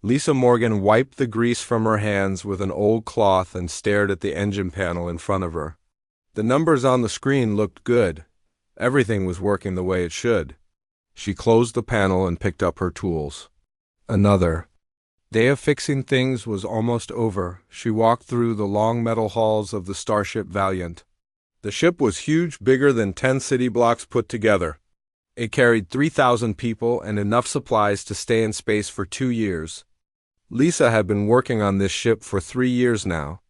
Lisa Morgan wiped the grease from her hands with an old cloth and stared at the engine panel in front of her. The numbers on the screen looked good. Everything was working the way it should. She closed the panel and picked up her tools. Another day of fixing things was almost over. She walked through the long metal halls of the starship Valiant. The ship was huge, bigger than 10 city blocks put together. It carried 3,000 people and enough supplies to stay in space for 2 years. Lisa had been working on this ship for 3 years now.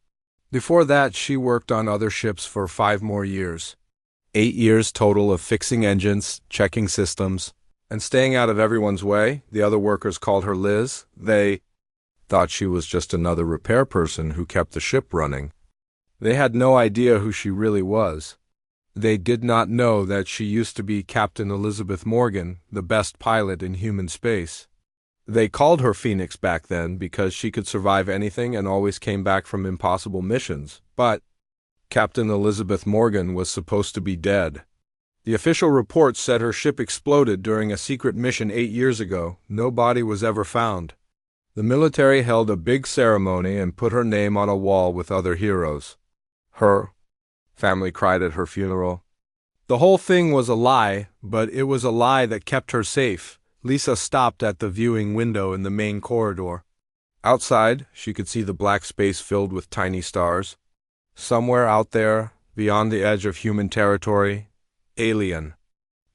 Before that, she worked on other ships for 5 more years. 8 years total of fixing engines, checking systems, and staying out of everyone's way. The other workers called her Liz. They thought she was just another repair person who kept the ship running. They had no idea who she really was. They did not know that she used to be Captain Elizabeth Morgan, the best pilot in human space. They called her Phoenix back then because she could survive anything and always came back from impossible missions, but Captain Elizabeth Morgan was supposed to be dead. The official report said her ship exploded during a secret mission 8 years ago. No body was ever found. The military held a big ceremony and put her name on a wall with other heroes. Her family cried at her funeral. The whole thing was a lie, but it was a lie that kept her safe. Lisa stopped at the viewing window in the main corridor. Outside, she could see the black space filled with tiny stars. Somewhere out there, beyond the edge of human territory, alien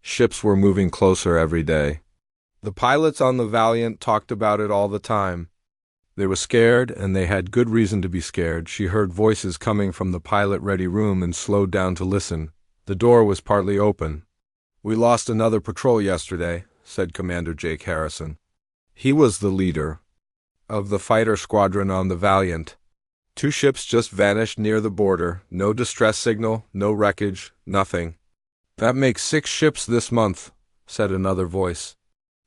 ships were moving closer every day. The pilots on the Valiant talked about it all the time. They were scared, and they had good reason to be scared. She heard voices coming from the pilot-ready room and slowed down to listen. The door was partly open. "We lost another patrol yesterday," said Commander Jake Harrison. He was the leader of the fighter squadron on the Valiant. 2 ships just vanished near the border. No distress signal, no wreckage, nothing. "That makes 6 ships this month," said another voice.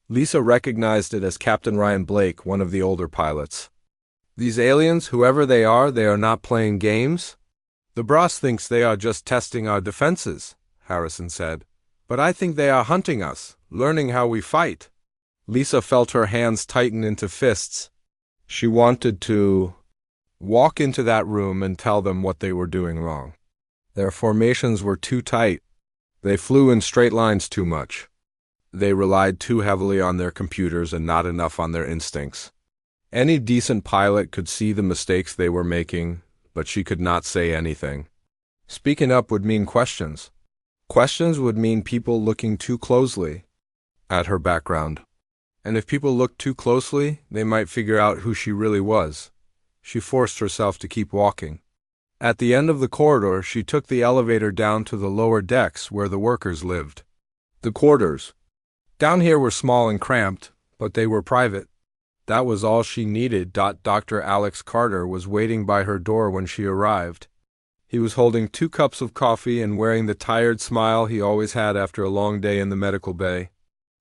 Lisa recognized it as Captain Ryan Blake, one of the older pilots. "These aliens, whoever they are not playing games? The boss thinks they are just testing our defenses," Harrison said. "But I think they are hunting us, learning how we fight." Lisa felt her hands tighten into fists. She wanted to walk into that room and tell them what they were doing wrong. Their formations were too tight. They flew in straight lines too much. They relied too heavily on their computers and not enough on their instincts. Any decent pilot could see the mistakes they were making, but she could not say anything. Speaking up would mean questions. Questions would mean people looking too closely at her background. And if people looked too closely, they might figure out who she really was. She forced herself to keep walking. At the end of the corridor, she took the elevator down to the lower decks where the workers lived. The quarters down here were small and cramped, but they were private. That was all she needed. Dr. Alex Carter was waiting by her door when she arrived. He was holding 2 cups of coffee and wearing the tired smile he always had after a long day in the medical bay.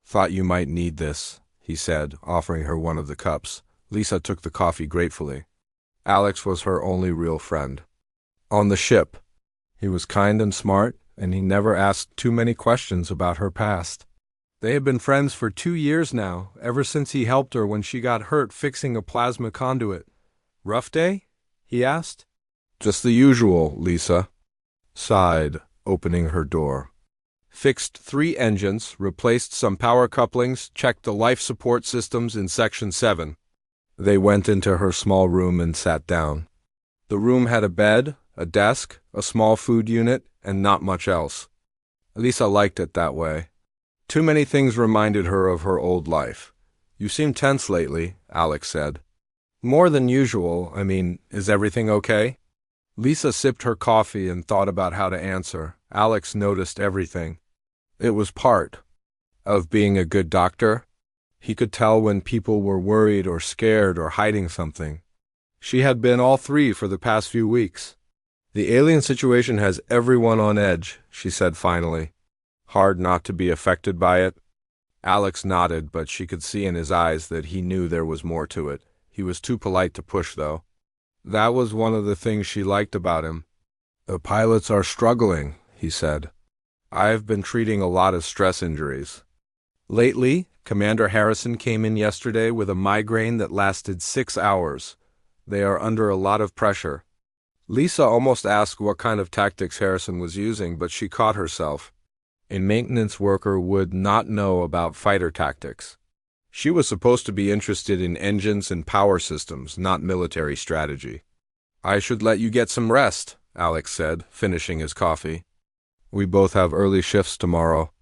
"Thought you might need this," he said, offering her one of the cups. Lisa took the coffee gratefully. Alex was her only real friend on the ship. He was kind and smart, and he never asked too many questions about her past. They had been friends for 2 years now, ever since he helped her when she got hurt fixing a plasma conduit. "Rough day?" he asked. "Just the usual," Lisa sighed, opening her door. Fixed 3 engines, replaced some power couplings, checked the life support systems in Section 7. They went into her small room and sat down. The room had a bed, a desk, a small food unit, and not much else. Lisa liked it that way. Too many things reminded her of her old life. "You seem tense lately," Alex said. "More than usual. Is everything okay?" Lisa sipped her coffee and thought about how to answer. Alex noticed everything. It was part of being a good doctor. He could tell when people were worried or scared or hiding something. She had been all 3 for the past few weeks. "The alien situation has everyone on edge," she said finally. "Hard not to be affected by it." Alex nodded, but she could see in his eyes that he knew there was more to it. He was too polite to push, though. That was one of the things she liked about him. "The pilots are struggling," he said. "I've been treating a lot of stress injuries lately," Commander Harrison came in yesterday with a migraine that lasted 6 hours. They are under a lot of pressure. Lisa almost asked what kind of tactics Harrison was using, but she caught herself. A maintenance worker would not know about fighter tactics. She was supposed to be interested in engines and power systems, not military strategy. "I should let you get some rest," Alex said, finishing his coffee. "We both have early shifts tomorrow."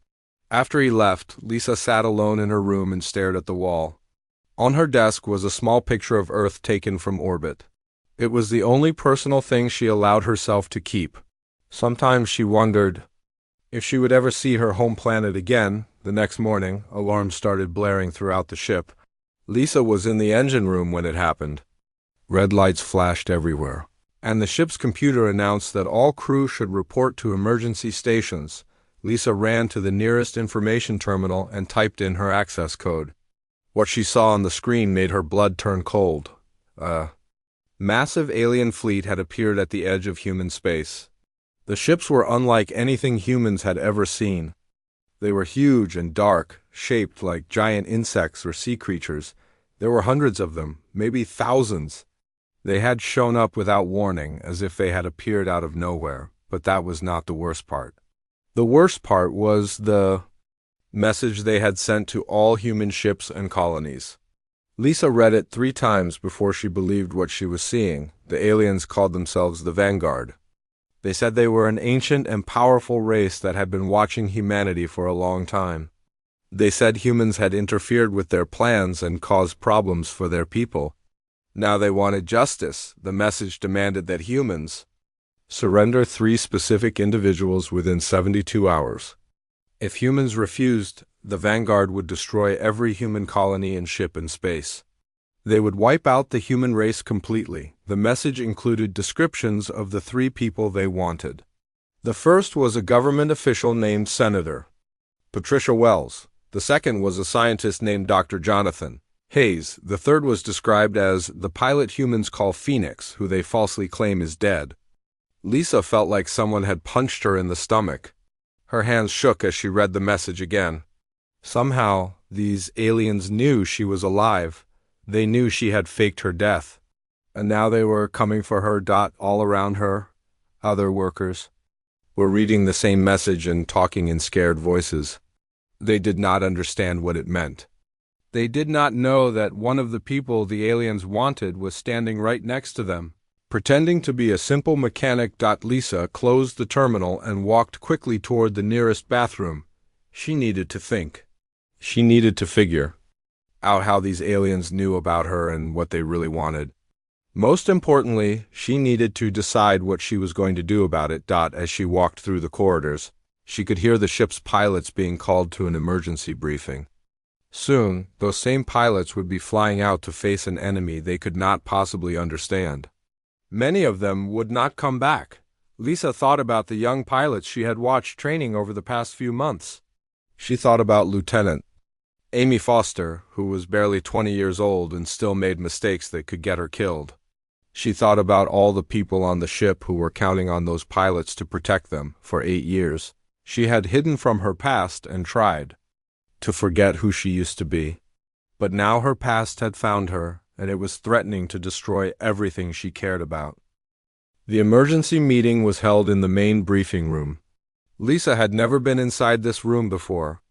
After he left, Lisa sat alone in her room and stared at the wall. On her desk was a small picture of Earth taken from orbit. It was the only personal thing she allowed herself to keep. Sometimes she wondered if she would ever see her home planet again. The next morning, alarms started blaring throughout the ship. Lisa was in the engine room when it happened. Red lights flashed everywhere, and the ship's computer announced that all crew should report to emergency stations. Lisa ran to the nearest information terminal and typed in her access code. What she saw on the screen made her blood turn cold. A massive alien fleet had appeared at the edge of human space. The ships were unlike anything humans had ever seen. They were huge and dark, shaped like giant insects or sea creatures. There were hundreds of them, maybe thousands. They had shown up without warning, as if they had appeared out of nowhere, but that was not the worst part. The worst part was the message they had sent to all human ships and colonies. Lisa read it 3 times before she believed what she was seeing. The aliens called themselves the Vanguard. They said they were an ancient and powerful race that had been watching humanity for a long time. They said humans had interfered with their plans and caused problems for their people. Now they wanted justice. The message demanded that humans surrender 3 specific individuals within 72 hours. If humans refused, the Vanguard would destroy every human colony and ship in space. They would wipe out the human race completely. The message included descriptions of the 3 people they wanted. The first was a government official named Senator Patricia Wells. The second was a scientist named Dr. Jonathan Hayes. The third was described as the pilot humans call Phoenix, who they falsely claim is dead. Lisa felt like someone had punched her in the stomach. Her hands shook as she read the message again. Somehow, these aliens knew she was alive. They knew she had faked her death. And now they were coming for her. All around her, other workers were reading the same message and talking in scared voices. They did not understand what it meant. They did not know that one of the people the aliens wanted was standing right next to them. Pretending to be a simple mechanic. Lisa closed the terminal and walked quickly toward the nearest bathroom. She needed to think. She needed to figure out how these aliens knew about her and what they really wanted. Most importantly, she needed to decide what she was going to do about it. As she walked through the corridors, she could hear the ship's pilots being called to an emergency briefing. Soon, those same pilots would be flying out to face an enemy they could not possibly understand. Many of them would not come back. Lisa thought about the young pilots she had watched training over the past few months. She thought about Lieutenant Amy Foster, who was barely 20 years old and still made mistakes that could get her killed. She thought about all the people on the ship who were counting on those pilots to protect them for 8 years. She had hidden from her past and tried to forget who she used to be. But now her past had found her, and it was threatening to destroy everything she cared about. The emergency meeting was held in the main briefing room. Lisa had never been inside this room before.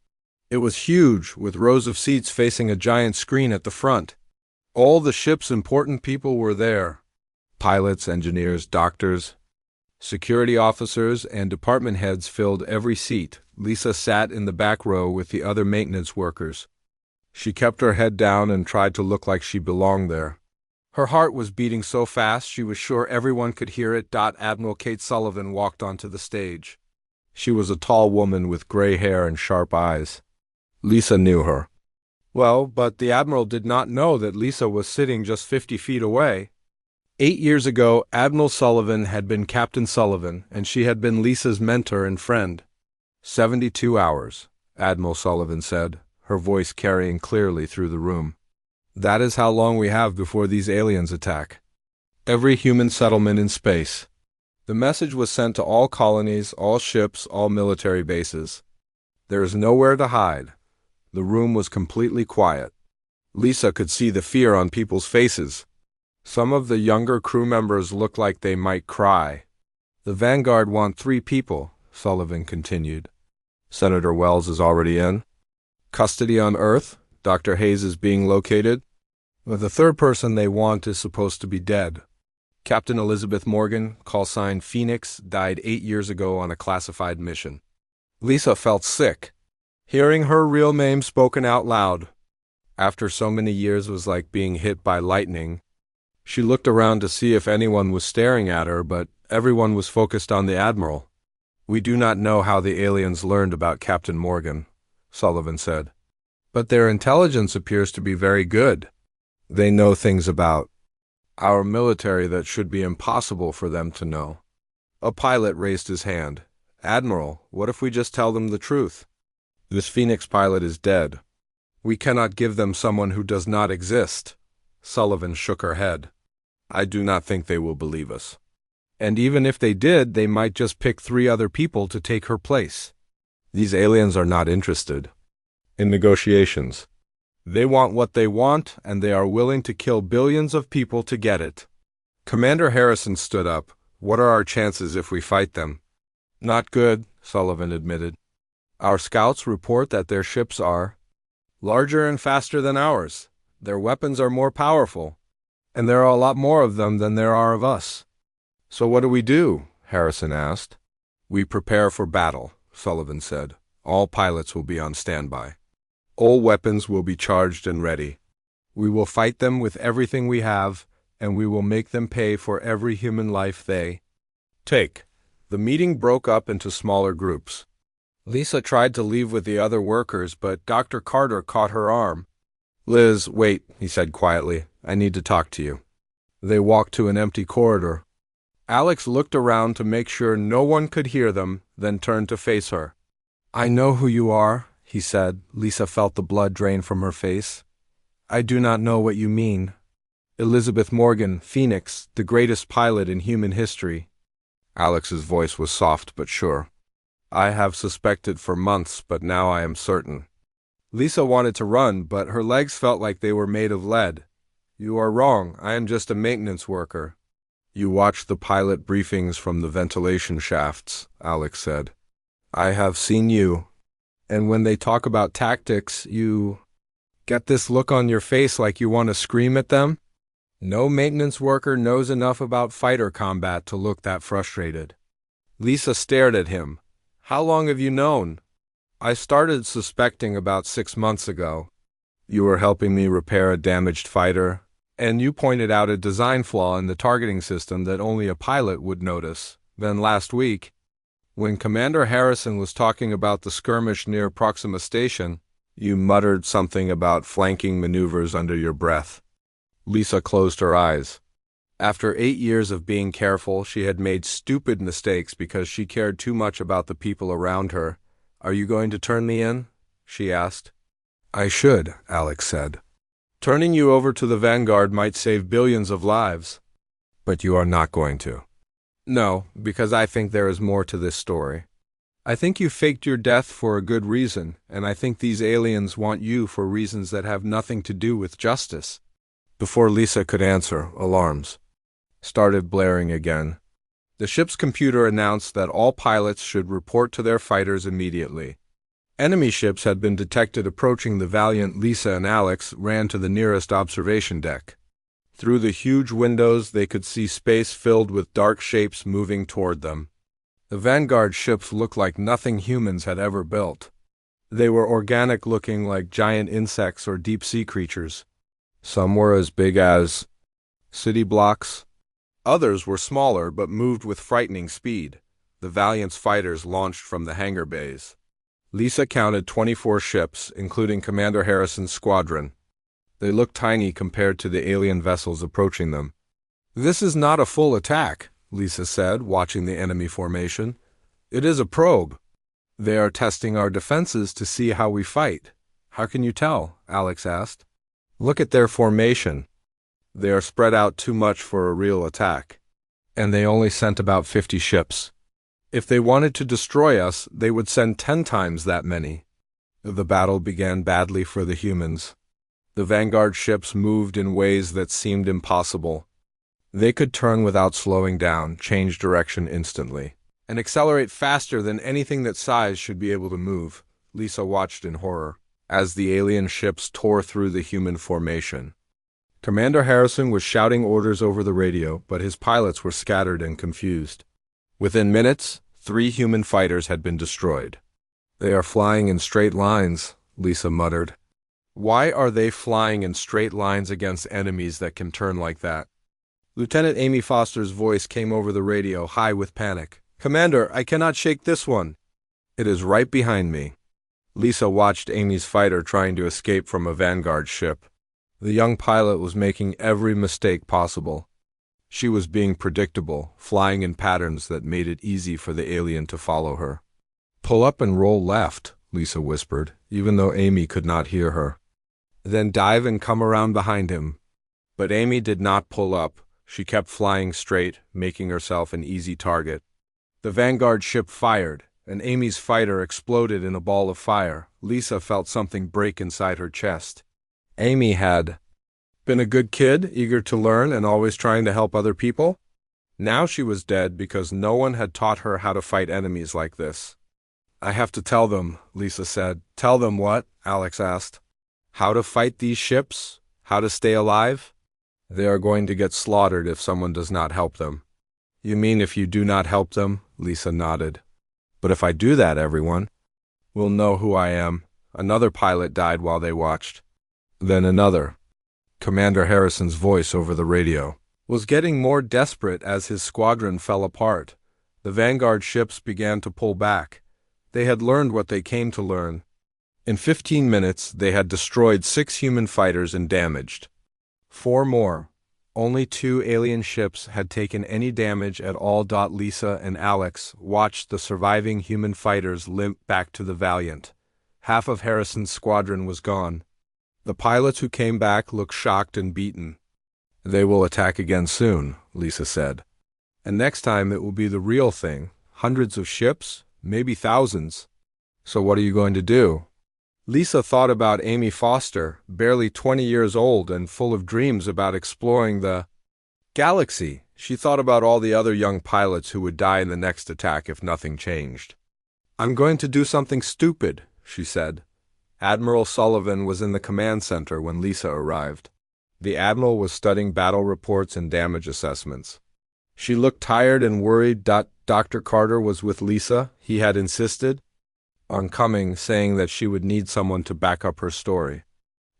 It was huge, with rows of seats facing a giant screen at the front. All the ship's important people were there. Pilots, engineers, doctors, security officers, and department heads filled every seat. Lisa sat in the back row with the other maintenance workers. She kept her head down and tried to look like she belonged there. Her heart was beating so fast she was sure everyone could hear it. Admiral Kate Sullivan walked onto the stage. She was a tall woman with gray hair and sharp eyes. Lisa knew her. Well, but the Admiral did not know that Lisa was sitting just 50 feet away. 8 years ago, Admiral Sullivan had been Captain Sullivan, and she had been Lisa's mentor and friend. 72 hours, Admiral Sullivan said, her voice carrying clearly through the room. That is how long we have before these aliens attack every human settlement in space. The message was sent to all colonies, all ships, all military bases. There is nowhere to hide. The room was completely quiet. Lisa could see the fear on people's faces. Some of the younger crew members looked like they might cry. The Vanguard want 3 people, Sullivan continued. Senator Wells is already in. Custody on Earth, Dr. Hayes is being located. But the 3rd person they want is supposed to be dead. Captain Elizabeth Morgan, call sign Phoenix, died 8 years ago on a classified mission. Lisa felt sick. Hearing her real name spoken out loud, after so many years, was like being hit by lightning. She looked around to see if anyone was staring at her, but everyone was focused on the Admiral. We do not know how the aliens learned about Captain Morgan, Sullivan said. But their intelligence appears to be very good. They know things about our military that should be impossible for them to know. A pilot raised his hand. Admiral, what if we just tell them the truth? This Phoenix pilot is dead. We cannot give them someone who does not exist. Sullivan shook her head. I do not think they will believe us. And even if they did, they might just pick 3 other people to take her place. These aliens are not interested in negotiations. They want what they want, and they are willing to kill billions of people to get it. Commander Harrison stood up. What are our chances if we fight them? Not good, Sullivan admitted. Our scouts report that their ships are larger and faster than ours. Their weapons are more powerful, and there are a lot more of them than there are of us. So what do we do? Harrison asked. We prepare for battle, Sullivan said. All pilots will be on standby. All weapons will be charged and ready. We will fight them with everything we have, and we will make them pay for every human life they take. The meeting broke up into smaller groups. Lisa tried to leave with the other workers, but Dr. Carter caught her arm. Liz, wait, he said quietly. I need to talk to you. They walked to an empty corridor. Alex looked around to make sure no one could hear them, then turned to face her. I know who you are, he said. Lisa felt the blood drain from her face. I do not know what you mean. Elizabeth Morgan, Phoenix, the greatest pilot in human history. Alex's voice was soft but sure. I have suspected for months, but now I am certain. Lisa wanted to run, but her legs felt like they were made of lead. You are wrong. I am just a maintenance worker. You watched the pilot briefings from the ventilation shafts, Alex said. I have seen you. And when they talk about tactics, you get this look on your face like you want to scream at them? No maintenance worker knows enough about fighter combat to look that frustrated. Lisa stared at him. How long have you known? I started suspecting about 6 months ago. You were helping me repair a damaged fighter, and you pointed out a design flaw in the targeting system that only a pilot would notice. Then last week, when Commander Harrison was talking about the skirmish near Proxima Station, you muttered something about flanking maneuvers under your breath. Lisa closed her eyes. After 8 years of being careful, she had made stupid mistakes because she cared too much about the people around her. Are you going to turn me in? She asked. I should, Alex said. Turning you over to the Vanguard might save billions of lives. But you are not going to. No, because I think there is more to this story. I think you faked your death for a good reason, and I think these aliens want you for reasons that have nothing to do with justice. Before Lisa could answer, alarms started blaring again. The ship's computer announced that all pilots should report to their fighters immediately. Enemy ships had been detected approaching the valiant Lisa, and Alex ran to the nearest observation deck. Through the huge windows, they could see space filled with dark shapes moving toward them. The Vanguard ships looked like nothing humans had ever built. They were organic, looking like giant insects or deep-sea creatures. Some were as big as city blocks. Others were smaller but moved with frightening speed. The Valiant's fighters launched from the hangar bays. Lisa counted 24 ships, including Commander Harrison's squadron. They looked tiny compared to the alien vessels approaching them. This is not a full attack, Lisa said, watching the enemy formation. It is a probe. They are testing our defenses to see how we fight. How can you tell? Alex asked. Look at their formation. They are spread out too much for a real attack. And they only sent about 50 ships. If they wanted to destroy us, they would send 10 times that many. The battle began badly for the humans. The vanguard ships moved in ways that seemed impossible. They could turn without slowing down, change direction instantly, and accelerate faster than anything that size should be able to move. Lisa watched in horror as the alien ships tore through the human formation. Commander Harrison was shouting orders over the radio, but his pilots were scattered and confused. Within minutes, 3 human fighters had been destroyed. "They are flying in straight lines," Lisa muttered. "Why are they flying in straight lines against enemies that can turn like that?" Lieutenant Amy Foster's voice came over the radio, high with panic. "Commander, I cannot shake this one." "It is right behind me." Lisa watched Amy's fighter trying to escape from a vanguard ship. The young pilot was making every mistake possible. She was being predictable, flying in patterns that made it easy for the alien to follow her. "Pull up and roll left," Lisa whispered, even though Amy could not hear her. "Then dive and come around behind him." But Amy did not pull up. She kept flying straight, making herself an easy target. The vanguard ship fired, and Amy's fighter exploded in a ball of fire. Lisa felt something break inside her chest. Amy had been a good kid, eager to learn and always trying to help other people. Now she was dead because no one had taught her how to fight enemies like this. "I have to tell them," Lisa said. "Tell them what?" Alex asked. "How to fight these ships? How to stay alive? They are going to get slaughtered if someone does not help them." "You mean if you do not help them?" Lisa nodded. "But if I do that, everyone will know who I am." Another pilot died while they watched. Then another. Commander Harrison's voice over the radio was getting more desperate as his squadron fell apart. The vanguard ships began to pull back. They had learned what they came to learn. In 15 minutes, they had destroyed 6 human fighters and damaged 4 more. Only 2 alien ships had taken any damage at all. Lisa and Alex watched the surviving human fighters limp back to the Valiant. Half of Harrison's squadron was gone. The pilots who came back looked shocked and beaten. "They will attack again soon," Lisa said. "And next time it will be the real thing. Hundreds of ships, maybe thousands. So what are you going to do?" Lisa thought about Amy Foster, barely 20 years old and full of dreams about exploring the galaxy. She thought about all the other young pilots who would die in the next attack if nothing changed. "I'm going to do something stupid," she said. Admiral Sullivan was in the command center when Lisa arrived. The admiral was studying battle reports and damage assessments. She looked tired and worried. Dr. Carter was with Lisa. He had insisted on coming, saying that she would need someone to back up her story.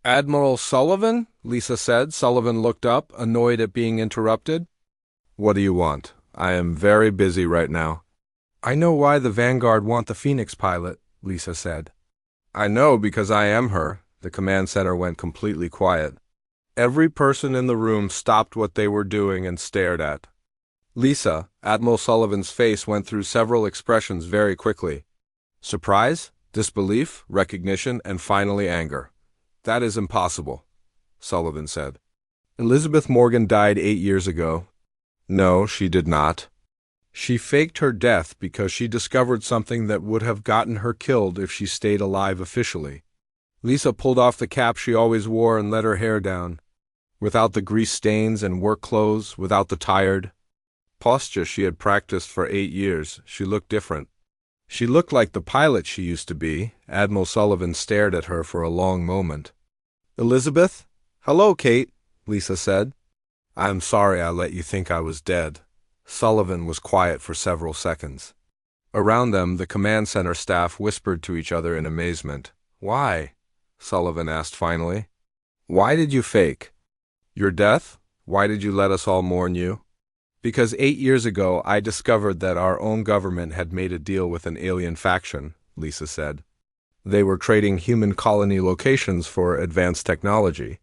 "Admiral Sullivan?" Lisa said. Sullivan looked up, annoyed at being interrupted. "What do you want? I am very busy right now." "I know why the Vanguard want the Phoenix pilot," Lisa said. "I know because I am her." The command center went completely quiet. Every person in the room stopped what they were doing and stared at Lisa. Admiral Sullivan's face went through several expressions very quickly. Surprise, disbelief, recognition, and finally anger. "That is impossible," Sullivan said. "Elizabeth Morgan died 8 years ago." "No, she did not. She faked her death because she discovered something that would have gotten her killed if she stayed alive officially." Lisa pulled off the cap she always wore and let her hair down. Without the grease stains and work clothes, without the tired posture she had practiced for 8 years, she looked different. She looked like the pilot she used to be. Admiral Sullivan stared at her for a long moment. "Elizabeth?" "Hello, Kate," Lisa said. "I'm sorry I let you think I was dead." Sullivan was quiet for several seconds. Around them, the command center staff whispered to each other in amazement. "Why?" Sullivan asked finally. "Why did you fake your death? Why did you let us all mourn you?" "Because 8 years ago I discovered that our own government had made a deal with an alien faction," Lisa said. "They were trading human colony locations for advanced technology.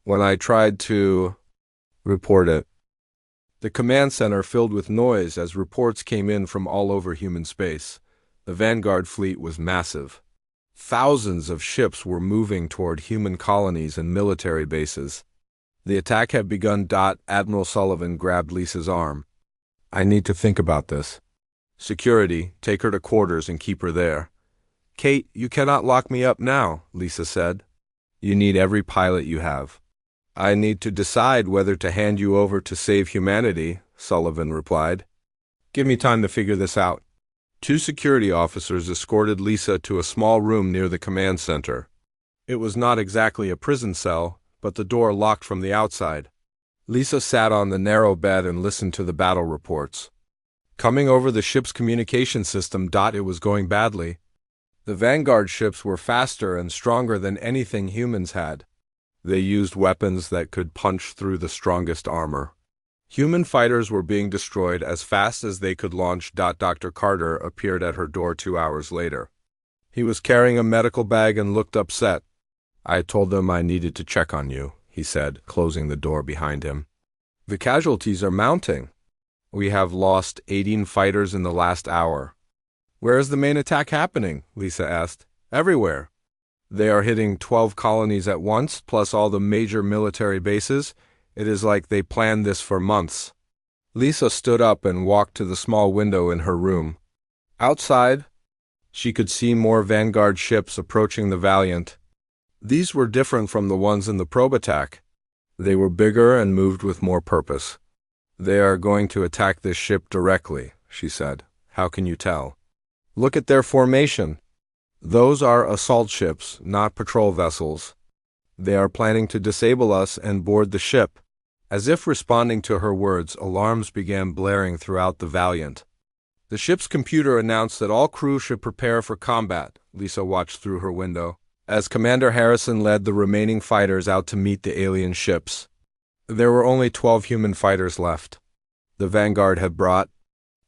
When I tried to report it, the command center filled with noise as reports came in from all over human space. The Vanguard fleet was massive. Thousands of ships were moving toward human colonies and military bases. The attack had begun. Admiral Sullivan grabbed Lisa's arm. "I need to think about this." "Security, take her to quarters and keep her there." Kate, you cannot lock me up now, Lisa said. You need every pilot you have. I need to decide whether to hand you over to save humanity, Sullivan replied. Give me time to figure this out. 2 security officers escorted Lisa to a small room near the command center. It was not exactly a prison cell, but the door locked from the outside. Lisa sat on the narrow bed and listened to the battle reports. Coming over the ship's communication system, it was going badly. The Vanguard ships were faster and stronger than anything humans had. They used weapons that could punch through the strongest armor. Human fighters were being destroyed as fast as they could launch. Dr. Carter appeared at her door 2 hours later. He was carrying a medical bag and looked upset. I told them I needed to check on you, he said, closing the door behind him. The casualties are mounting. We have lost 18 fighters in the last hour. Where is the main attack happening? Lisa asked. Everywhere. They are hitting 12 colonies at once, plus all the major military bases. It is like they planned this for months. Lisa stood up and walked to the small window in her room. Outside, she could see more Vanguard ships approaching the Valiant. These were different from the ones in the probe attack. They were bigger and moved with more purpose. They are going to attack this ship directly, she said. How can you tell? Look at their formation. Those are assault ships, not patrol vessels. They are planning to disable us and board the ship. As if responding to her words, alarms began blaring throughout the Valiant. The ship's computer announced that all crew should prepare for combat. Lisa watched through her window as Commander Harrison led the remaining fighters out to meet the alien ships. There were only 12 human fighters left. The Vanguard had brought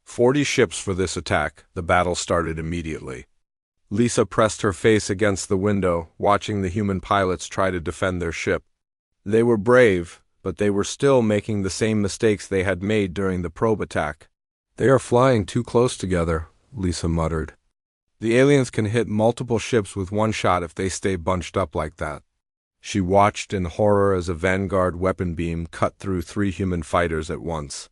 40 ships for this attack. The battle started immediately. Lisa pressed her face against the window, watching the human pilots try to defend their ship. They were brave, but they were still making the same mistakes they had made during the probe attack. They are flying too close together, Lisa muttered. The aliens can hit multiple ships with one shot if they stay bunched up like that. She watched in horror as a Vanguard weapon beam cut through 3 human fighters at once.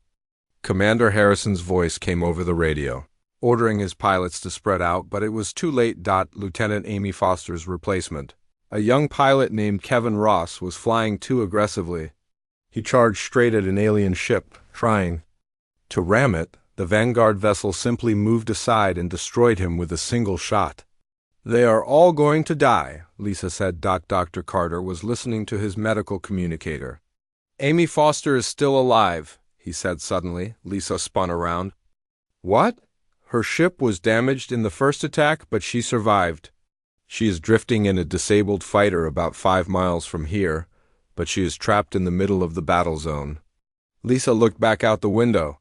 Commander Harrison's voice came over the radio, ordering his pilots to spread out, but it was too late. Lieutenant Amy Foster's replacement, a young pilot named Kevin Ross, was flying too aggressively. He charged straight at an alien ship, trying to ram it. The Vanguard vessel simply moved aside and destroyed him with a single shot. They are all going to die, Lisa said. Dr. Carter was listening to his medical communicator. Amy Foster is still alive, he said suddenly. Lisa spun around. What? Her ship was damaged in the first attack, but she survived. She is drifting in a disabled fighter about 5 miles from here, but she is trapped in the middle of the battle zone. Lisa looked back out the window.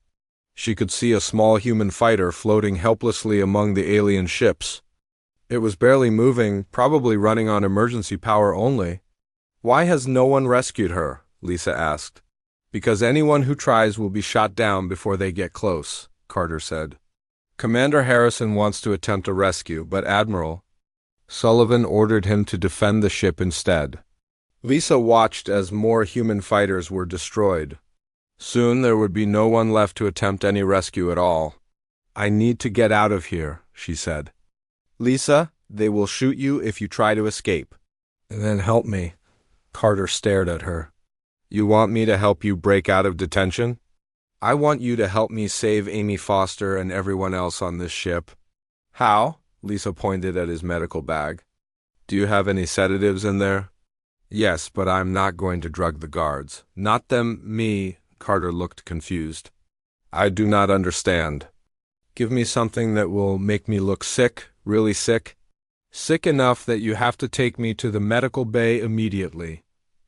She could see a small human fighter floating helplessly among the alien ships. It was barely moving, probably running on emergency power only. Why has no one rescued her? Lisa asked. Because anyone who tries will be shot down before they get close, Carter said. Commander Harrison wants to attempt a rescue, but Admiral Sullivan ordered him to defend the ship instead. Lisa watched as more human fighters were destroyed. Soon there would be no one left to attempt any rescue at all. I need to get out of here, she said. Lisa, they will shoot you if you try to escape. Then help me. Carter stared at her. You want me to help you break out of detention? I want you to help me save Amy Foster and everyone else on this ship. How? Lisa pointed at his medical bag. Do you have any sedatives in there? Yes, but I'm not going to drug the guards. Not them, me. Carter looked confused. I do not understand. Give me something that will make me look sick, really sick. Sick enough that you have to take me to the medical bay immediately.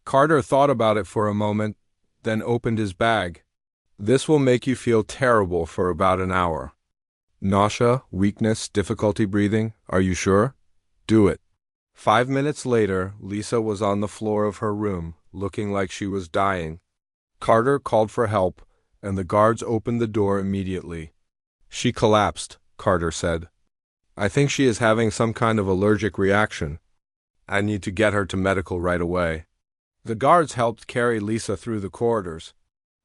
Carter thought about it for a moment, then opened his bag. This will make you feel terrible for about an hour. Nausea, weakness, difficulty breathing, are you sure? Do it. 5 minutes later, Lisa was on the floor of her room, looking like she was dying. Carter called for help, and the guards opened the door immediately. She collapsed, Carter said. I think she is having some kind of allergic reaction. I need to get her to medical right away. The guards helped carry Lisa through the corridors.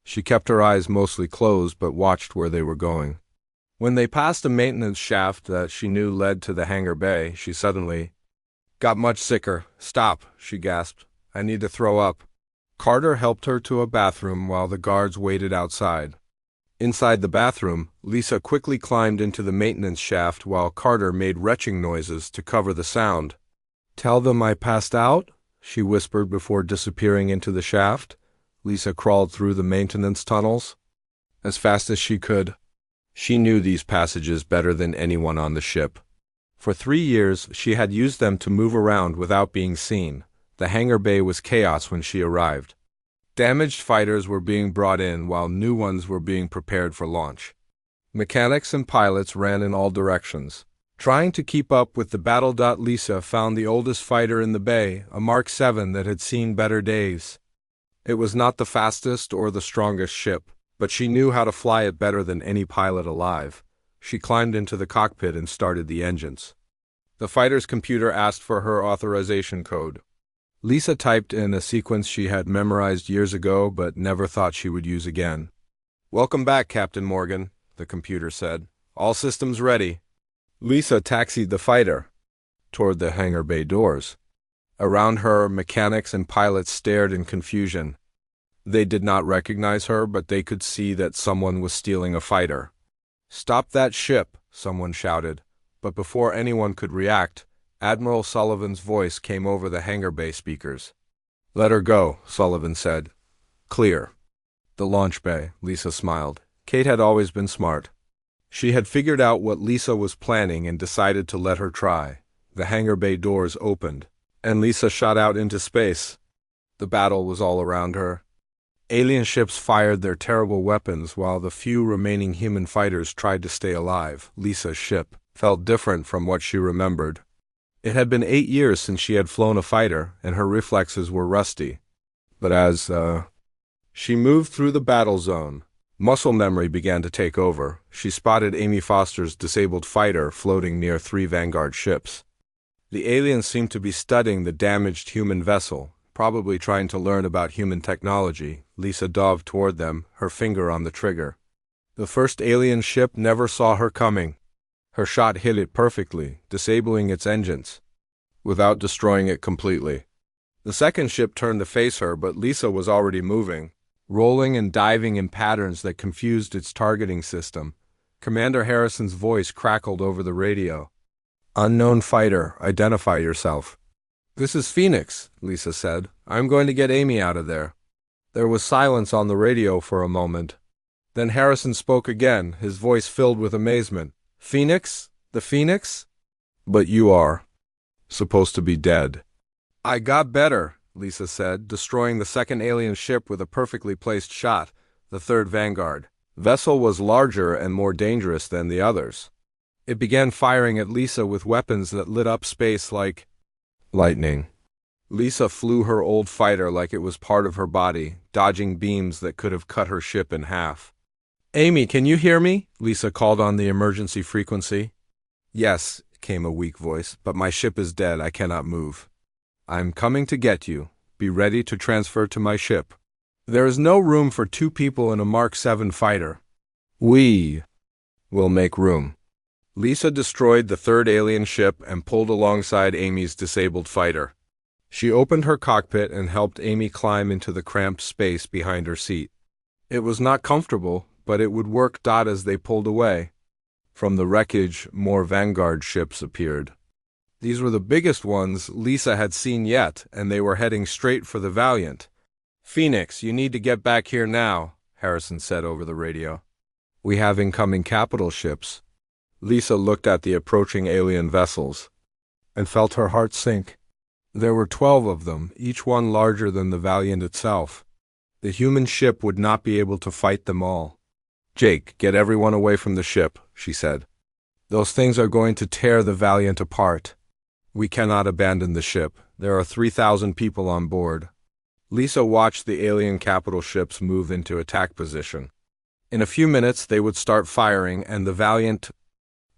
She kept her eyes mostly closed but watched where they were going. When they passed a maintenance shaft that she knew led to the hangar bay, she suddenly got much sicker. "Stop," she gasped. "I need to throw up." Carter helped her to a bathroom while the guards waited outside. Inside the bathroom, Lisa quickly climbed into the maintenance shaft while Carter made retching noises to cover the sound. "Tell them I passed out?" she whispered before disappearing into the shaft. Lisa crawled through the maintenance tunnels as fast as she could. She knew these passages better than anyone on the ship. For 3 years, she had used them to move around without being seen. The hangar bay was chaos when she arrived. Damaged fighters were being brought in while new ones were being prepared for launch. Mechanics and pilots ran in all directions, trying to keep up with the battle. Lisa found the oldest fighter in the bay, a Mark 7 that had seen better days. It was not the fastest or the strongest ship, but she knew how to fly it better than any pilot alive. She climbed into the cockpit and started the engines. The fighter's computer asked for her authorization code. Lisa typed in a sequence she had memorized years ago but never thought she would use again. "Welcome back, Captain Morgan," the computer said. "All systems ready." Lisa taxied the fighter toward the hangar bay doors. Around her, mechanics and pilots stared in confusion. They did not recognize her, but they could see that someone was stealing a fighter. "Stop that ship," someone shouted. But before anyone could react, Admiral Sullivan's voice came over the hangar bay speakers. "Let her go," Sullivan said. "Clear." The launch bay, Lisa smiled. Kate had always been smart. She had figured out what Lisa was planning and decided to let her try. The hangar bay doors opened, and Lisa shot out into space. The battle was all around her. Alien ships fired their terrible weapons while the few remaining human fighters tried to stay alive. Lisa's ship felt different from what she remembered. It had been 8 years since she had flown a fighter, and her reflexes were rusty. But as she moved through the battle zone, muscle memory began to take over. She spotted Amy Foster's disabled fighter floating near 3 Vanguard ships. The aliens seemed to be studying the damaged human vessel, probably trying to learn about human technology. Lisa dove toward them, her finger on the trigger. The first alien ship never saw her coming. Her shot hit it perfectly, disabling its engines, without destroying it completely. The second ship turned to face her, but Lisa was already moving, rolling and diving in patterns that confused its targeting system. Commander Harrison's voice crackled over the radio. "Unknown fighter, identify yourself." "This is Phoenix," Lisa said. "I'm going to get Amy out of there." There was silence on the radio for a moment. Then Harrison spoke again, his voice filled with amazement. "Phoenix? The Phoenix? But you are supposed to be dead." "I got better," Lisa said, destroying the second alien ship with a perfectly placed shot, the third Vanguard. Vessel was larger and more dangerous than the others. It began firing at Lisa with weapons that lit up space like lightning. Lisa flew her old fighter like it was part of her body, dodging beams that could have cut her ship in half. "Amy, can you hear me?" Lisa called on the emergency frequency. "Yes," came a weak voice, "but my ship is dead. I cannot move." "I'm coming to get you. Be ready to transfer to my ship." "There is no room for 2 people in a Mark 7 fighter." "We will make room." Lisa destroyed the third alien ship and pulled alongside Amy's disabled fighter. She opened her cockpit and helped Amy climb into the cramped space behind her seat. It was not comfortable, but it would work. As they pulled away from the wreckage, more Vanguard ships appeared. These were the biggest ones Lisa had seen yet, and they were heading straight for the Valiant. "Phoenix, you need to get back here now," Harrison said over the radio. "We have incoming capital ships." Lisa looked at the approaching alien vessels and felt her heart sink. There were 12 of them, each one larger than the Valiant itself. The human ship would not be able to fight them all. "Jake, get everyone away from the ship," she said. "Those things are going to tear the Valiant apart. We cannot abandon the ship. There are 3,000 people on board." Lisa watched the alien capital ships move into attack position. In a few minutes they would start firing, and the Valiant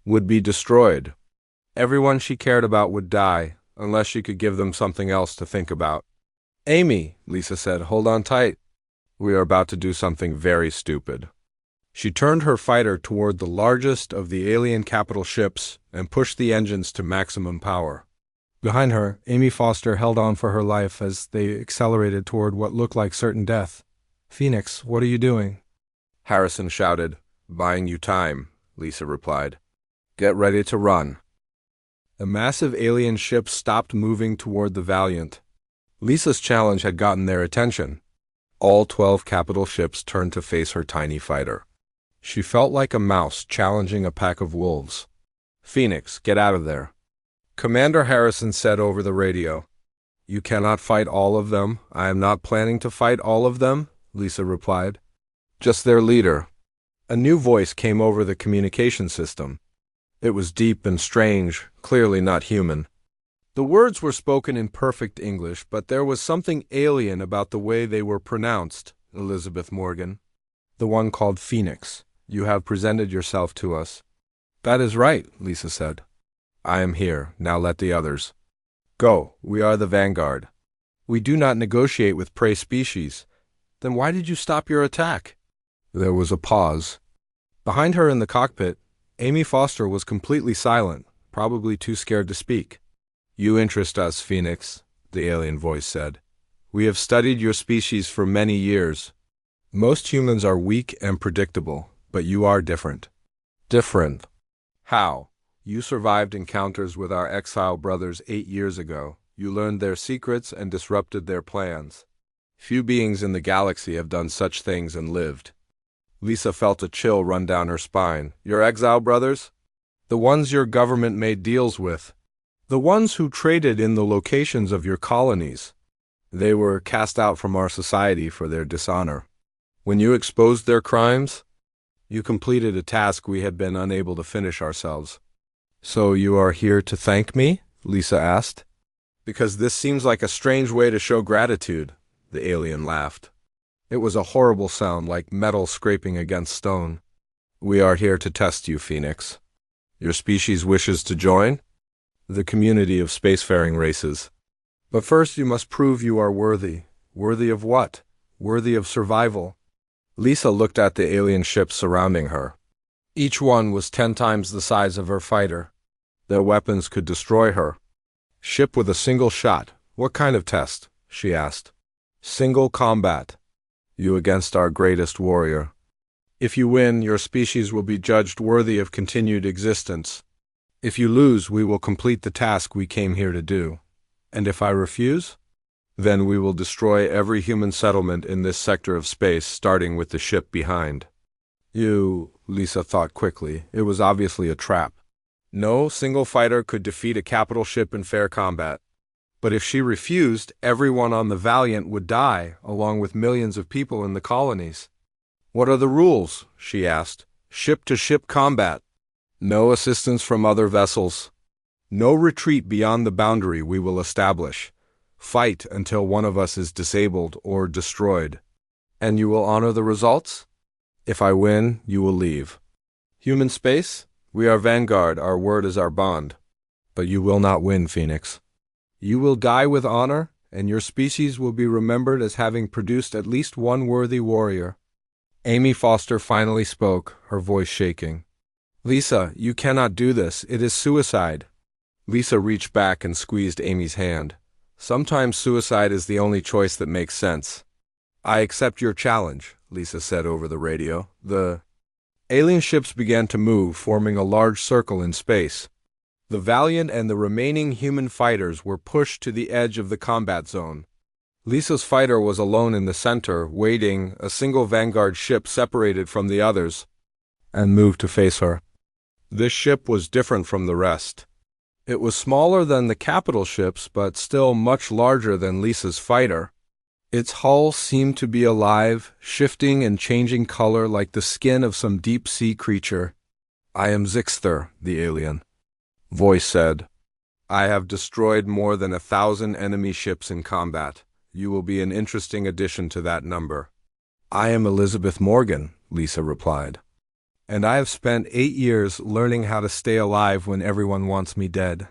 would be destroyed. Everyone she cared about would die, unless she could give them something else to think about. "Amy," Lisa said, "hold on tight. We are about to do something very stupid." She turned her fighter toward the largest of the alien capital ships and pushed the engines to maximum power. Behind her, Amy Foster held on for her life as they accelerated toward what looked like certain death. "Phoenix, what are you doing?" Harrison shouted. "Buying you time," Lisa replied. "Get ready to run." A massive alien ship stopped moving toward the Valiant. Lisa's challenge had gotten their attention. All 12 capital ships turned to face her tiny fighter. She felt like a mouse challenging a pack of wolves. "Phoenix, get out of there," Commander Harrison said over the radio. "You cannot fight all of them. I am not planning to fight all of them," Lisa replied. "Just their leader." A new voice came over the communication system. It was deep and strange, clearly not human. The words were spoken in perfect English, but there was something alien about the way they were pronounced. "Elizabeth Morgan, the one called Phoenix, you have presented yourself to us." "That is right," Lisa said. "I am here. Now let the others go. We are the vanguard." "We do not negotiate with prey species." "Then why did you stop your attack?" There was a pause. Behind her in the cockpit, Amy Foster was completely silent, probably too scared to speak. "You interest us, Phoenix," the alien voice said. "We have studied your species for many years. Most humans are weak and predictable, but you are different." "Different? How?" "You survived encounters with our exile brothers 8 years ago. You learned their secrets and disrupted their plans. Few beings in the galaxy have done such things and lived." Lisa felt a chill run down her spine. "Your exile brothers?" "The ones your government made deals with. The ones who traded in the locations of your colonies. They were cast out from our society for their dishonor. When you exposed their crimes, you completed a task we had been unable to finish ourselves." "So you are here to thank me?" Lisa asked. "Because this seems like a strange way to show gratitude," the alien laughed. It was a horrible sound, like metal scraping against stone. "We are here to test you, Phoenix. Your species wishes to join the community of spacefaring races. But first you must prove you are worthy." "Worthy of what?" "Worthy of survival." Lisa looked at the alien ships surrounding her. Each one was 10 times the size of her fighter. Their weapons could destroy her. "Ship with a single shot. What kind of test?" she asked. "Single combat. You against our greatest warrior. If you win, your species will be judged worthy of continued existence. If you lose, we will complete the task we came here to do. And if I refuse, then we will destroy every human settlement in this sector of space, starting with the ship behind." Lisa thought quickly. It was obviously a trap. No single fighter could defeat a capital ship in fair combat. But if she refused, everyone on the Valiant would die, along with millions of people in the colonies. "What are the rules?" she asked. "Ship-to-ship combat. No assistance from other vessels. No retreat beyond the boundary we will establish. Fight until one of us is disabled or destroyed. And you will honor the results? If I win, you will leave. Human space? We are vanguard, our word is our bond. But you will not win, Phoenix. You will die with honor, and your species will be remembered as having produced at least one worthy warrior." Amy Foster finally spoke, her voice shaking. "Lisa, you cannot do this. It is suicide." Lisa reached back and squeezed Amy's hand. "Sometimes suicide is the only choice that makes sense." "I accept your challenge," Lisa said over the radio. The alien ships began to move, forming a large circle in space. The Valiant and the remaining human fighters were pushed to the edge of the combat zone. Lisa's fighter was alone in the center, waiting, a single vanguard ship separated from the others, and moved to face her. This ship was different from the rest. It was smaller than the capital ships, but still much larger than Lisa's fighter. Its hull seemed to be alive, shifting and changing color like the skin of some deep-sea creature. "I am Zixter," the alien voice said. "I have destroyed more than 1,000 enemy ships in combat. You will be an interesting addition to that number." "I am Elizabeth Morgan," Lisa replied. "And I have spent 8 years learning how to stay alive when everyone wants me dead."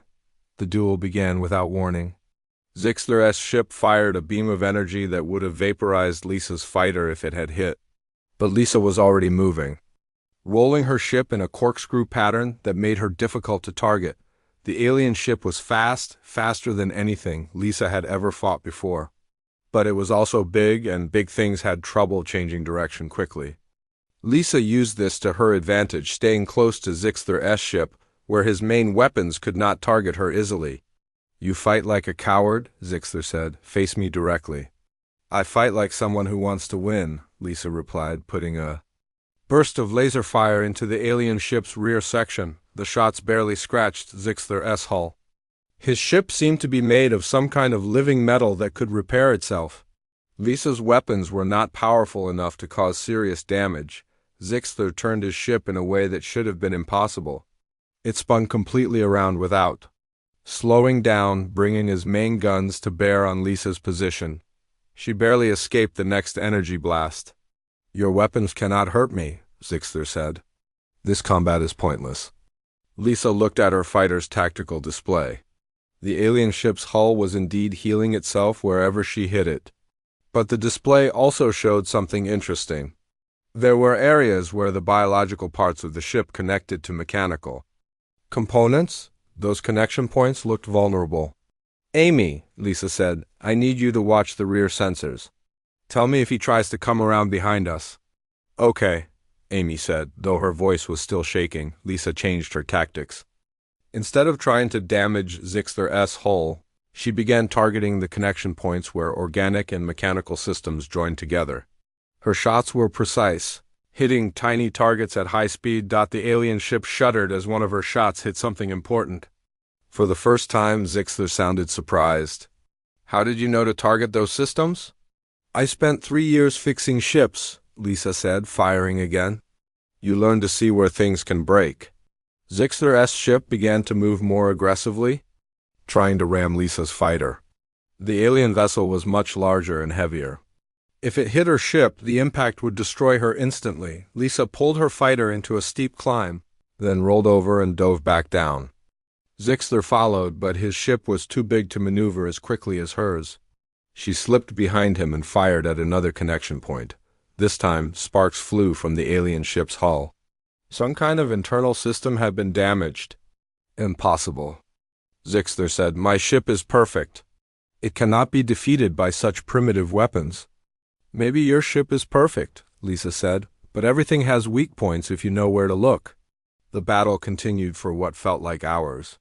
The duel began without warning. Zixter's ship fired a beam of energy that would have vaporized Lisa's fighter if it had hit. But Lisa was already moving. rolling her ship in a corkscrew pattern that made her difficult to target. The alien ship was fast, faster than anything Lisa had ever fought before. But it was also big, and big things had trouble changing direction quickly. Lisa used this to her advantage, staying close to Zixthar's ship, where his main weapons could not target her easily. "You fight like a coward," Zixthar said. "Face me directly." "I fight like someone who wants to win," Lisa replied, putting a burst of laser fire into the alien ship's rear section. The shots barely scratched Zixthar's hull. His ship seemed to be made of some kind of living metal that could repair itself. Lisa's weapons were not powerful enough to cause serious damage. Zixthar turned his ship in a way that should have been impossible. It spun completely around without slowing down, bringing his main guns to bear on Lisa's position. She barely escaped the next energy blast. "Your weapons cannot hurt me," Zixthar said. "This combat is pointless." Lisa looked at her fighter's tactical display. The alien ship's hull was indeed healing itself wherever she hit it. But the display also showed something interesting. There were areas where the biological parts of the ship connected to mechanical components. Those connection points looked vulnerable. "Amy," Lisa said, "I need you to watch the rear sensors. Tell me if he tries to come around behind us." "Okay," Amy said, though her voice was still shaking. Lisa changed her tactics. Instead of trying to damage Zixthar's hull, she began targeting the connection points where organic and mechanical systems joined together. Her shots were precise, hitting tiny targets at high speed. The alien ship shuddered as one of her shots hit something important. For the first time, Zixthar sounded surprised. "How did you know to target those systems?" "I spent 3 years fixing ships," Lisa said, firing again. "You learn to see where things can break." Zixthar's ship began to move more aggressively, trying to ram Lisa's fighter. The alien vessel was much larger and heavier. If it hit her ship, the impact would destroy her instantly. Lisa pulled her fighter into a steep climb, then rolled over and dove back down. Zixthar followed, but his ship was too big to maneuver as quickly as hers. She slipped behind him and fired at another connection point. This time, sparks flew from the alien ship's hull. Some kind of internal system had been damaged. "Impossible," Zixthar said. "My ship is perfect. It cannot be defeated by such primitive weapons." "Maybe your ship is perfect," Lisa said, "but everything has weak points if you know where to look." The battle continued for what felt like hours.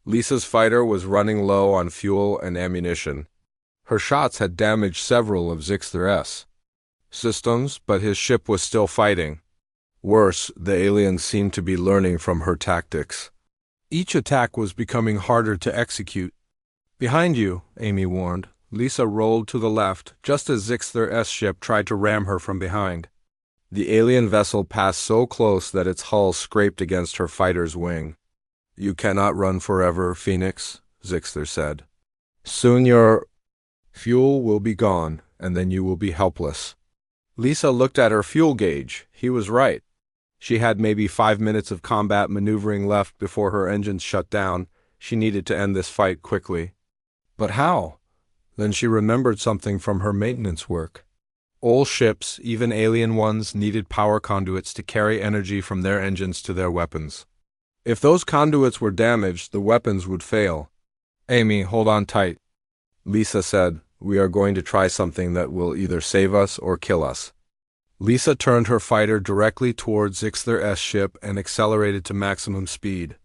Lisa's fighter was running low on fuel and ammunition. Her shots had damaged several of Zixthar's systems, but his ship was still fighting. Worse, the alien seemed to be learning from her tactics. Each attack was becoming harder to execute. "Behind you," Amy warned. Lisa rolled to the left, just as Zixthar's ship tried to ram her from behind. The alien vessel passed so close that its hull scraped against her fighter's wing. "You cannot run forever, Phoenix," Zixthar said. "Soon your fuel will be gone, and then you will be helpless." Lisa looked at her fuel gauge. He was right. She had maybe 5 minutes of combat maneuvering left before her engines shut down. She needed to end this fight quickly. But how? Then she remembered something from her maintenance work. All ships, even alien ones, needed power conduits to carry energy from their engines to their weapons. If those conduits were damaged, the weapons would fail. "Amy, hold on tight," Lisa said. "We are going to try something that will either save us or kill us." Lisa turned her fighter directly towards Zixthar's ship and accelerated to maximum speed.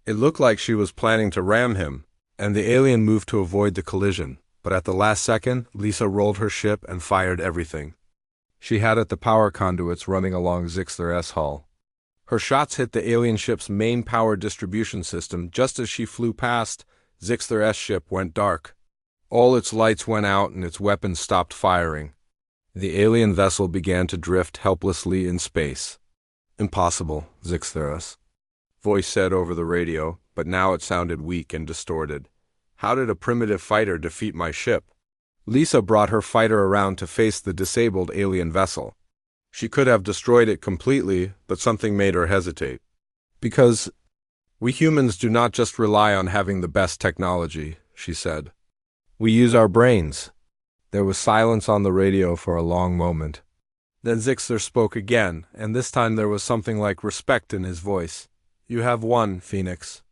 It looked like she was planning to ram him, and the alien moved to avoid the collision. But at the last second, Lisa rolled her ship and fired everything she had at the power conduits running along Zixthar's hull. Her shots hit the alien ship's main power distribution system. Just as she flew past, Zixthar's ship went dark. All its lights went out and its weapons stopped firing. The alien vessel began to drift helplessly in space. "Impossible," Zixthar's voice said over the radio, but now it sounded weak and distorted. "How did a primitive fighter defeat my ship?" Lisa brought her fighter around to face the disabled alien vessel. She could have destroyed it completely, but something made her hesitate. "Because we humans do not just rely on having the best technology," she said. "We use our brains." There was silence on the radio for a long moment. Then Zixter spoke again, and this time there was something like respect in his voice. You have won, Phoenix.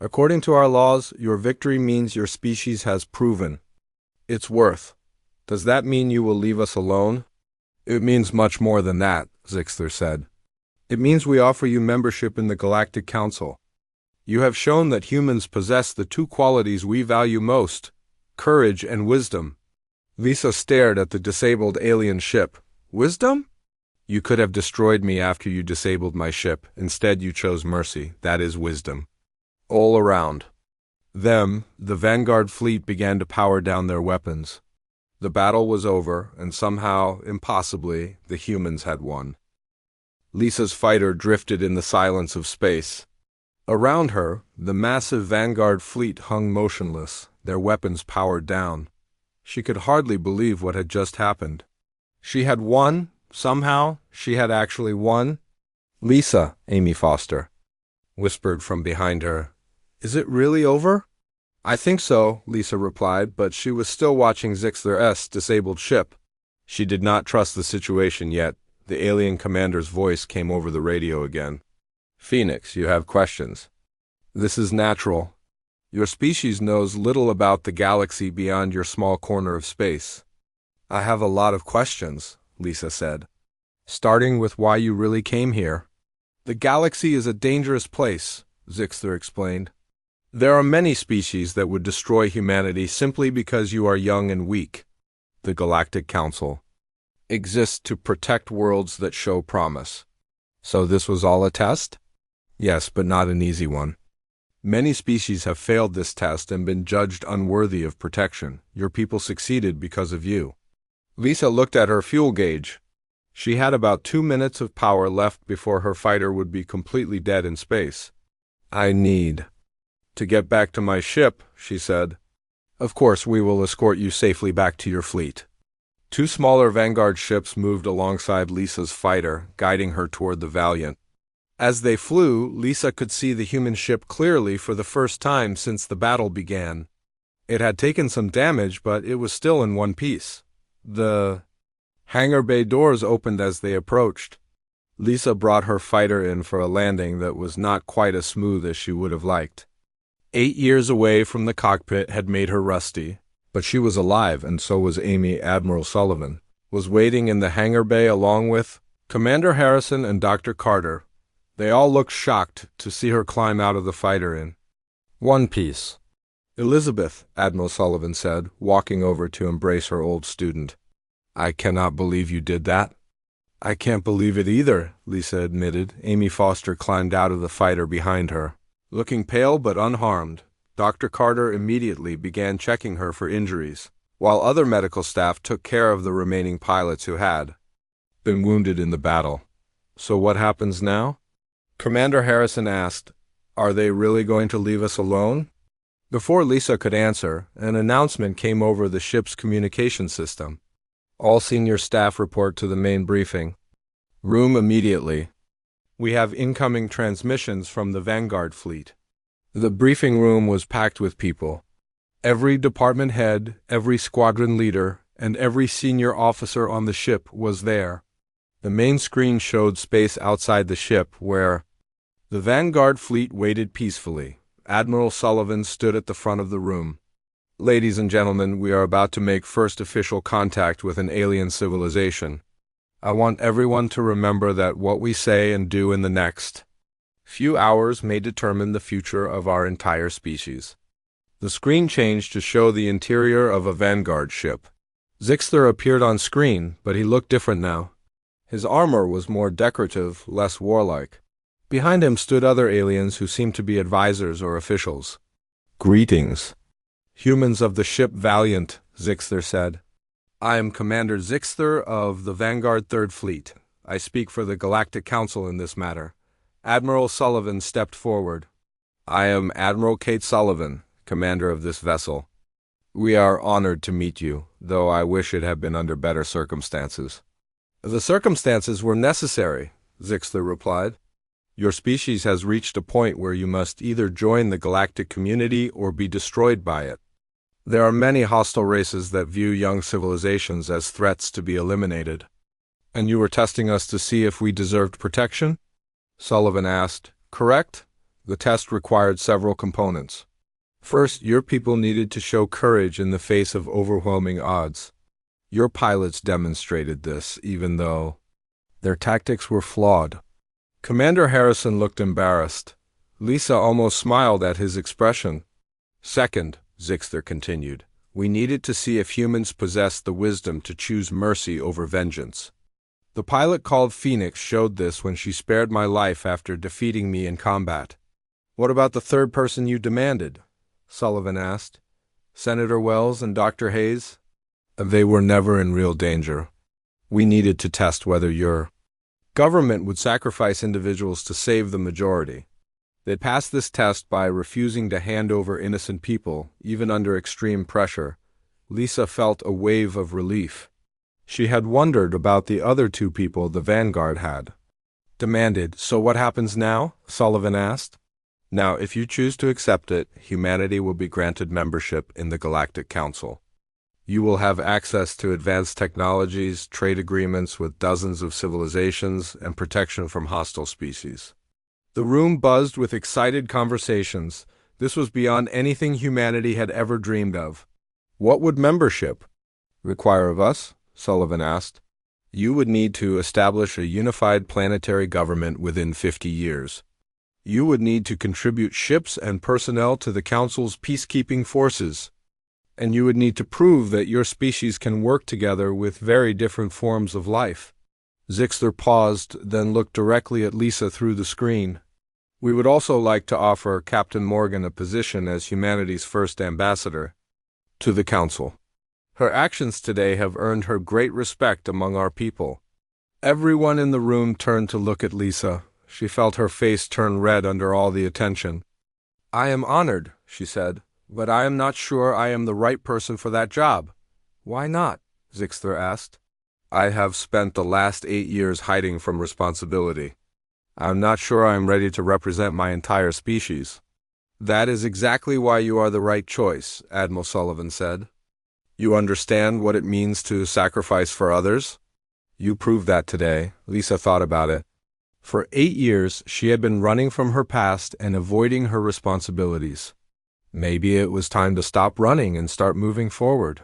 According to our laws, your victory means your species has proven its worth. Does that mean you will leave us alone? It means much more than that, Zixter said. It means we offer you membership in the Galactic Council. You have shown that humans possess the two qualities we value most, courage and wisdom. Lisa stared at the disabled alien ship. Wisdom? You could have destroyed me after you disabled my ship. Instead, you chose mercy. That is wisdom. All around them, the Vanguard fleet began to power down their weapons. The battle was over, and somehow, impossibly, the humans had won. Lisa's fighter drifted in the silence of space. Around her, the massive Vanguard fleet hung motionless, their weapons powered down. She could hardly believe what had just happened. She had won. Somehow, she had actually won. Lisa, Amy Foster whispered from behind her. Is it really over? I think so, Lisa replied, but she was still watching Zixter's disabled ship. She did not trust the situation yet. The alien commander's voice came over the radio again. Phoenix, you have questions. This is natural. Your species knows little about the galaxy beyond your small corner of space. I have a lot of questions, Lisa said. Starting with why you really came here. The galaxy is a dangerous place, Zixter explained. There are many species that would destroy humanity simply because you are young and weak. The Galactic Council exists to protect worlds that show promise. So this was all a test? Yes, but not an easy one. Many species have failed this test and been judged unworthy of protection. Your people succeeded because of you. Lisa looked at her fuel gauge. She had about 2 minutes of power left before her fighter would be completely dead in space. I need to get back to my ship, she said. Of course, we will escort you safely back to your fleet. 2 smaller Vanguard ships moved alongside Lisa's fighter, guiding her toward the Valiant. As they flew, Lisa could see the human ship clearly for the first time since the battle began. It had taken some damage, but it was still in one piece. The hangar bay doors opened as they approached. Lisa brought her fighter in for a landing that was not quite as smooth as she would have liked. 8 years away from the cockpit had made her rusty, but she was alive, and so was Amy. Admiral Sullivan was waiting in the hangar bay along with Commander Harrison and Dr. Carter. They all looked shocked to see her climb out of the fighter in one piece. Elizabeth, Admiral Sullivan said, walking over to embrace her old student. I cannot believe you did that. I can't believe it either, Lisa admitted. Amy Foster climbed out of the fighter behind her. Looking pale but unharmed, Dr. Carter immediately began checking her for injuries, while other medical staff took care of the remaining pilots who had been wounded in the battle. So what happens now? Commander Harrison asked, Are they really going to leave us alone? Before Lisa could answer, an announcement came over the ship's communication system. All senior staff report to the main briefing room immediately. We have incoming transmissions from the Vanguard fleet. The briefing room was packed with people. Every department head, every squadron leader, and every senior officer on the ship was there. The main screen showed space outside the ship where the Vanguard fleet waited peacefully. Admiral Sullivan stood at the front of the room. Ladies and gentlemen, we are about to make first official contact with an alien civilization. I want everyone to remember that what we say and do in the next few hours may determine the future of our entire species. The screen changed to show the interior of a Vanguard ship. Zixter appeared on screen, but he looked different now. His armor was more decorative, less warlike. Behind him stood other aliens who seemed to be advisors or officials. Greetings, humans of the ship Valiant, Zixter said. I am Commander Zixter of the Vanguard Third Fleet. I speak for the Galactic Council in this matter. Admiral Sullivan stepped forward. I am Admiral Kate Sullivan, commander of this vessel. We are honored to meet you, though I wish it had been under better circumstances. The circumstances were necessary, Zixter replied. Your species has reached a point where you must either join the galactic community or be destroyed by it. There are many hostile races that view young civilizations as threats to be eliminated. And you were testing us to see if we deserved protection? Sullivan asked. Correct? The test required several components. First, your people needed to show courage in the face of overwhelming odds. Your pilots demonstrated this, even though their tactics were flawed. Commander Harrison looked embarrassed. Lisa almost smiled at his expression. Second, Zixter continued, we needed to see if humans possessed the wisdom to choose mercy over vengeance. The pilot called Phoenix showed this when she spared my life after defeating me in combat. What about the third person you demanded? Sullivan asked. Senator Wells and Dr. Hayes? They were never in real danger. We needed to test whether your government would sacrifice individuals to save the majority. They passed this test by refusing to hand over innocent people, even under extreme pressure. Lisa felt a wave of relief. She had wondered about the other two people the Vanguard had demanded. So what happens now? Sullivan asked. Now, if you choose to accept it, humanity will be granted membership in the Galactic Council. You will have access to advanced technologies, trade agreements with dozens of civilizations, and protection from hostile species. The room buzzed with excited conversations. This was beyond anything humanity had ever dreamed of. What would membership require of us? Sullivan asked. You would need to establish a unified planetary government within 50 years. You would need to contribute ships and personnel to the Council's peacekeeping forces. And you would need to prove that your species can work together with very different forms of life. Zixter paused, then looked directly at Lisa through the screen. We would also like to offer Captain Morgan a position as humanity's first ambassador to the Council. Her actions today have earned her great respect among our people. Everyone in the room turned to look at Lisa. She felt her face turn red under all the attention. I am honored, she said, but I am not sure I am the right person for that job. Why not? Zixter asked. I have spent the last 8 years hiding from responsibility. I'm not sure I am ready to represent my entire species. That is exactly why you are the right choice, Admiral Sullivan said. You understand what it means to sacrifice for others? You proved that today. Lisa thought about it. For 8 years, she had been running from her past and avoiding her responsibilities. Maybe it was time to stop running and start moving forward.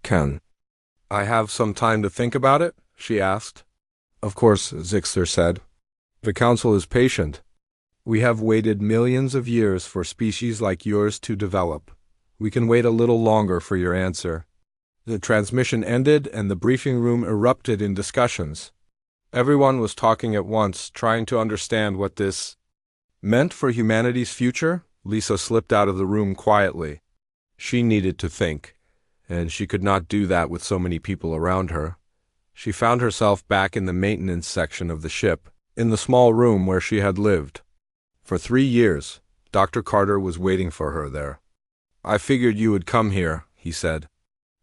Can I have some time to think about it? She asked. Of course, Zixter said. The Council is patient. We have waited millions of years for species like yours to develop. We can wait a little longer for your answer. The transmission ended and the briefing room erupted in discussions. Everyone was talking at once, trying to understand what this meant for humanity's future. Lisa slipped out of the room quietly. She needed to think, and she could not do that with so many people around her. She found herself back in the maintenance section of the ship, in the small room where she had lived. For 3 years, Dr. Carter was waiting for her there. I figured you would come here, he said.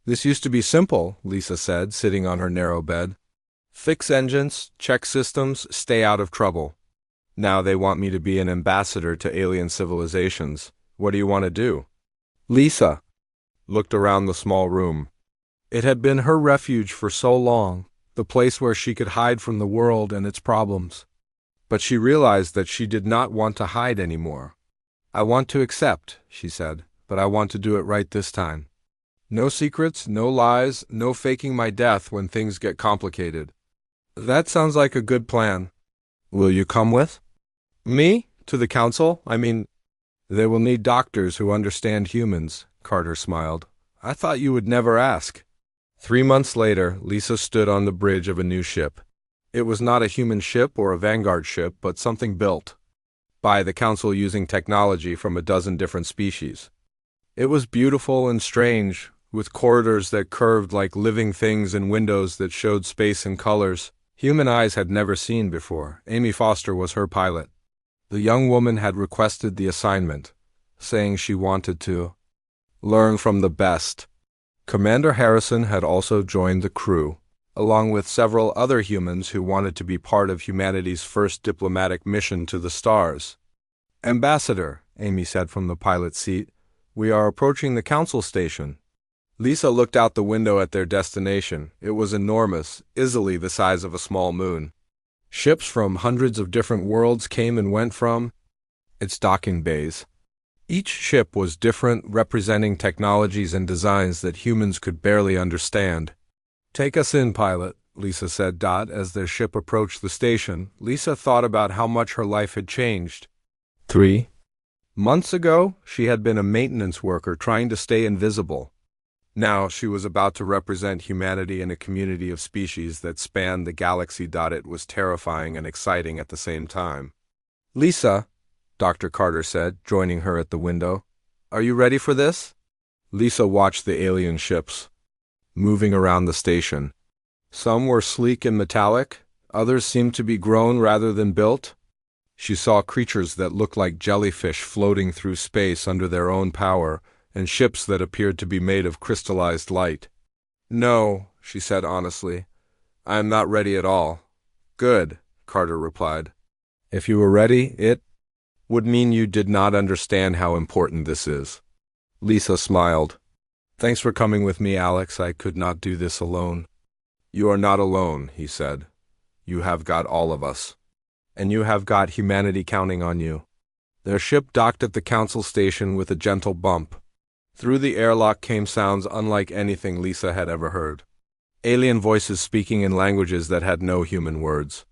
This used to be simple, Lisa said, sitting on her narrow bed. Fix engines, check systems, stay out of trouble. Now they want me to be an ambassador to alien civilizations. What do you want to do? Lisa looked around the small room. It had been her refuge for so long, the place where she could hide from the world and its problems. But she realized that she did not want to hide anymore. I want to accept, she said, but I want to do it right this time. No secrets, no lies, no faking my death when things get complicated. That sounds like a good plan. Will you come with me to the Council? They will need doctors who understand humans, Carter smiled. I thought you would never ask. 3 months later, Lisa stood on the bridge of a new ship. It was not a human ship or a Vanguard ship, but something built by the Council using technology from a dozen different species. It was beautiful and strange, with corridors that curved like living things and windows that showed space and colors human eyes had never seen before. Amy Foster was her pilot. The young woman had requested the assignment, saying she wanted to learn from the best. Commander Harrison had also joined the crew, along with several other humans who wanted to be part of humanity's first diplomatic mission to the stars. Ambassador, Amy said from the pilot's seat, we are approaching the Council station. Lisa looked out the window at their destination. It was enormous, easily the size of a small moon. Ships from hundreds of different worlds came and went from its docking bays. Each ship was different, representing technologies and designs that humans could barely understand. "Take us in, pilot," Lisa said. As their ship approached the station, Lisa thought about how much her life had changed. 3 months ago, she had been a maintenance worker trying to stay invisible. Now she was about to represent humanity in a community of species that spanned the galaxy. It was terrifying and exciting at the same time. "Lisa," Dr. Carter said, joining her at the window, "are you ready for this?" Lisa watched the alien ships moving around the station. Some were sleek and metallic, others seemed to be grown rather than built. She saw creatures that looked like jellyfish floating through space under their own power, and ships that appeared to be made of crystallized light. "No," she said honestly, "I am not ready at all." "Good," Carter replied. "If you were ready, it would mean you did not understand how important this is." Lisa smiled. "Thanks for coming with me, Alex. I could not do this alone." "You are not alone," he said. "You have got all of us. And you have got humanity counting on you." Their ship docked at the council station with a gentle bump. Through the airlock came sounds unlike anything Lisa had ever heard. Alien voices speaking in languages that had no human words.